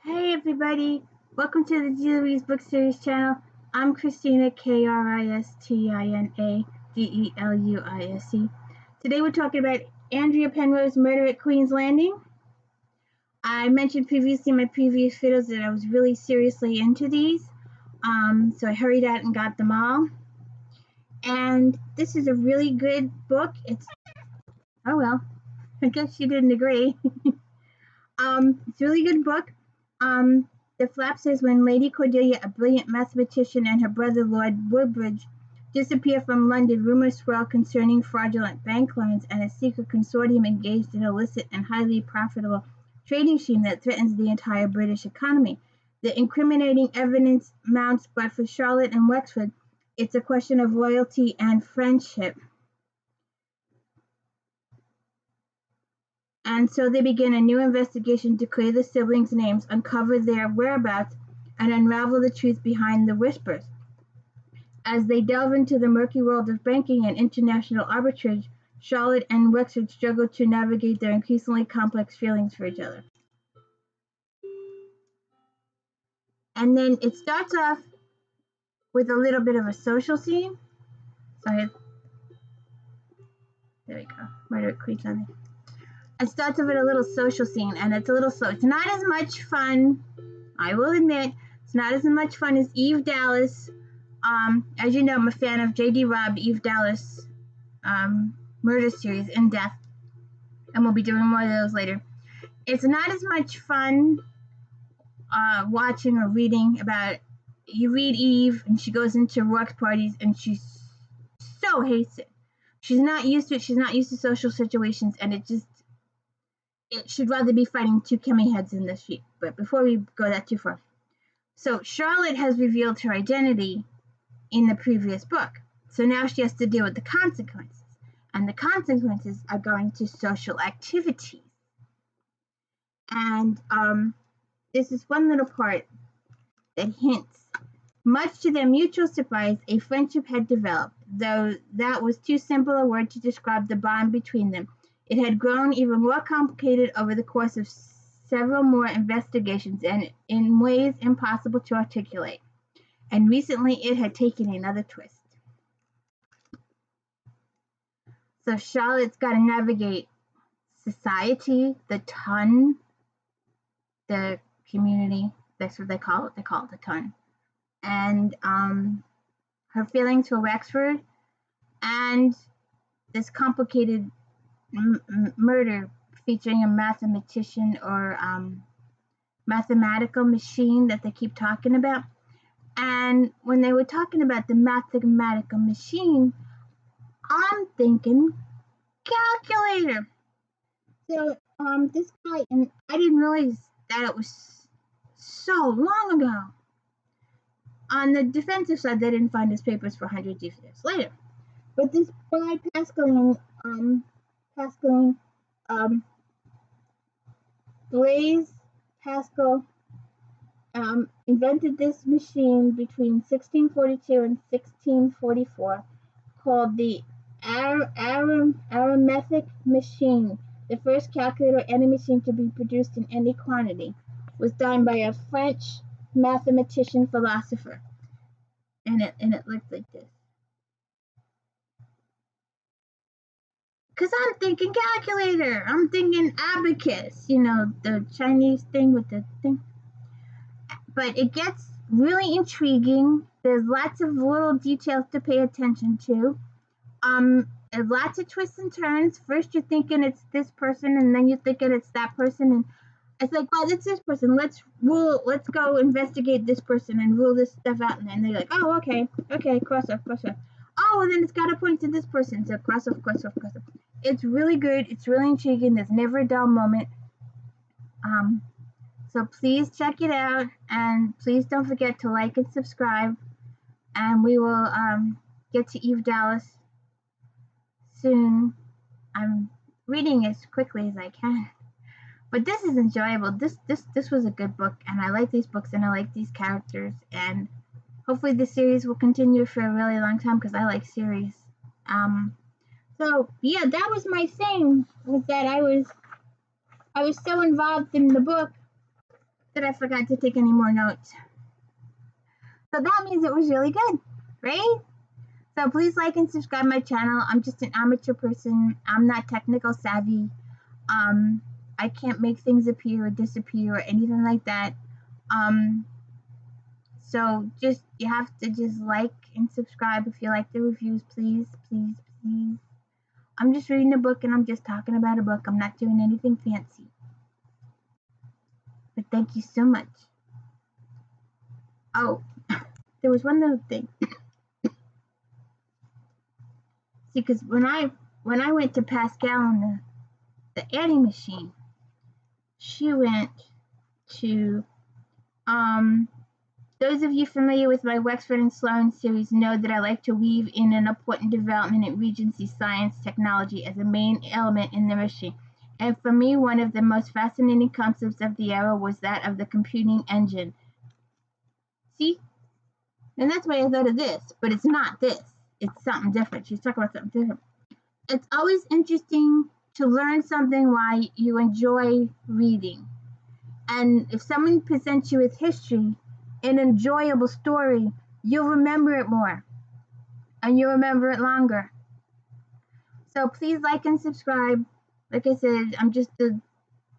Hey everybody, welcome to the Julie's Book Series channel. I'm Christina, Kristiana. Today we're talking about Andrea Penrose, Murder at Queen's Landing. I mentioned previously in my previous videos that I was really seriously into these, so I hurried out and got them all. And this is a really good book. Oh well, I guess you didn't agree. It's a really good book. The flap says when Lady Cordelia, a brilliant mathematician, and her brother Lord Woodbridge disappear from London, rumors swirl concerning fraudulent bank loans and a secret consortium engaged in illicit and highly profitable trading scheme that threatens the entire British economy. The incriminating evidence mounts, but for Charlotte and Wexford, it's a question of loyalty and friendship. And so they begin a new investigation to clear the siblings' names, uncover their whereabouts, and unravel the truth behind the whispers. As they delve into the murky world of banking and international arbitrage, Charlotte and Wexford struggle to navigate their increasingly complex feelings for each other. And then it starts off with a little bit of a social scene. There we go. Murder at Queen's Landing. It starts off with a little social scene, and it's a little slow. It's not as much fun, I will admit, it's not as much fun as Eve Dallas. As you know, I'm a fan of J.D. Robb, Eve Dallas murder series, In Death, and we'll be doing more of those later. It's not as much fun watching or reading about, you read Eve, and she goes into work parties, and she so hates it. She's not used to it. She's not used to social situations, and it should rather be fighting two chemi heads in the street. But before we go that too far. So Charlotte has revealed her identity in the previous book. So now she has to deal with the consequences. And the consequences are going to social activities. And this is one little part that hints. Much to their mutual surprise, a friendship had developed, though that was too simple a word to describe the bond between them. It had grown even more complicated over the course of several more investigations and in ways impossible to articulate. And recently it had taken another twist. So Charlotte's got to navigate society, the ton, the community, that's what they call it. They call it the ton. And her feelings for Wexford and this complicated murder featuring a mathematician or mathematical machine that they keep talking about. And when they were talking about the mathematical machine, I'm thinking calculator. So this guy, and I didn't realize that it was so long ago. On the defensive side, they didn't find his papers for hundreds of years later. But this guy Pascaline, Blaise Pascal, invented this machine between 1642 and 1644 called the arithmetic machine. The first calculator any machine to be produced in any quantity was done by a French mathematician philosopher. And it looked like this. Because I'm thinking calculator. I'm thinking abacus, the Chinese thing with the thing. But it gets really intriguing. There's lots of little details to pay attention to. There's lots of twists and turns. First you're thinking it's this person, and then you're thinking it's that person, and it's like, well, it's this person. Let's go investigate this person and rule this stuff out. And then they're like, oh, okay, cross off. Oh, and then it's got to point to this person. So cross off. It's really good. It's really intriguing. There's never a dull moment. So please check it out, and please don't forget to like and subscribe. And we will get to Eve Dallas soon. I'm reading as quickly as I can. But this is enjoyable. This was a good book, and I like these books, and I like these characters, and hopefully the series will continue for a really long time because I like series. So yeah, that was my thing. Was that I was so involved in the book that I forgot to take any more notes. So that means it was really good, right? So please like and subscribe my channel. I'm just an amateur person. I'm not technical savvy. I can't make things appear or disappear or anything like that. So just you have to just like and subscribe if you like the reviews, please, please, please. I'm just reading a book and I'm just talking about a book. I'm not doing anything fancy. But thank you so much. Oh, there was one little thing. See, because when I went to Pascal on the adding machine, she went to those of you familiar with my Wexford and Sloane series know that I like to weave in an important development in Regency science technology as a main element in the machine. And for me, one of the most fascinating concepts of the era was that of the computing engine. See? And that's why I thought of this, but it's not this. It's something different. She's talking about something different. It's always interesting to learn something while you enjoy reading. And if someone presents you with history, an enjoyable story, you'll remember it more and you'll remember it longer. So please like and subscribe. Like I said, I'm just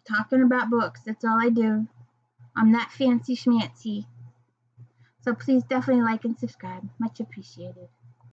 talking about books. That's all I do. I'm not fancy schmancy. So please definitely like and subscribe. Much appreciated.